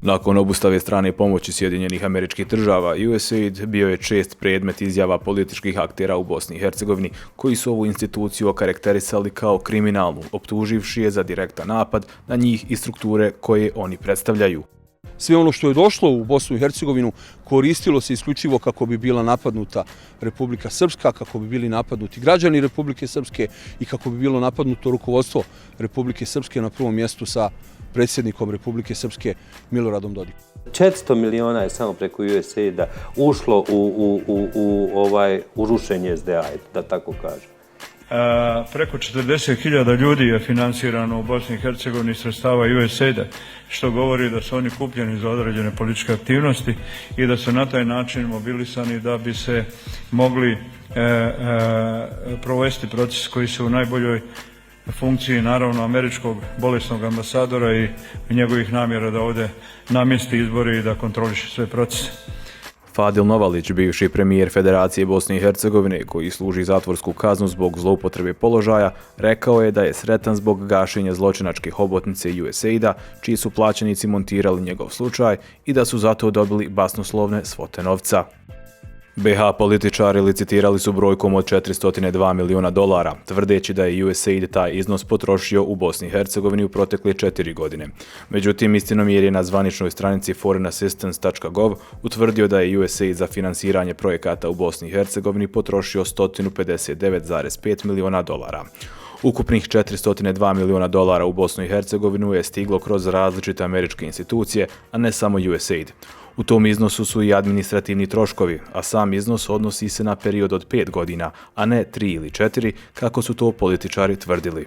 Nakon obustave strane pomoći Sjedinjenih Američkih Država, USAID bio je čest predmet izjava političkih aktera u Bosni i Hercegovini, koji su ovu instituciju okarakterisali kao kriminalnu, optuživši je za direktan napad na njih i strukture koje oni predstavljaju. Sve ono što je došlo u Bosnu i Hercegovinu koristilo se isključivo kako bi bila napadnuta Republika Srpska, kako bi bili napadnuti građani Republike Srpske i kako bi bilo napadnuto rukovodstvo Republike Srpske na prvom mjestu sa predsjednikom Republike Srpske Miloradom Dodikom. 400 miliona je samo preko USAID-a ušlo u rušenje SDA, da tako kažem. Preko 40.000 ljudi je financirano u Bosni i Hercegovini sredstava USAID-a, što govori da su oni kupljeni za određene političke aktivnosti i da su na taj način mobilisani da bi se mogli provesti proces koji su u najboljoj funkciji, naravno, američkog bolesnog ambasadora i njegovih namjera da ovdje namjesti izbore i da kontroliše sve procese. Fadil Novalić, bivši premijer Federacije Bosne i Hercegovine, koji služi zatvorsku kaznu zbog zloupotrebe položaja, rekao je da je sretan zbog gašenja zločinačke hobotnice USAID-a, čiji su plaćenici montirali njegov slučaj i da su zato dobili basnoslovne svote novca. BH političari licitirali su brojkom od $402 miliona, tvrdeći da je USAID taj iznos potrošio u Bosni i Hercegovini u protekle 4 godine. Međutim, istinomjer je na zvaničnoj stranici foreignassistance.gov utvrdio da je USAID za finansiranje projekata u Bosni i Hercegovini potrošio $159,5 miliona. Ukupnih $402 miliona u Bosnu i Hercegovinu je stiglo kroz različite američke institucije, a ne samo USAID. U tom iznosu su i administrativni troškovi, a sam iznos odnosi se na period od 5 godina, a ne 3 ili 4, kako su to političari tvrdili.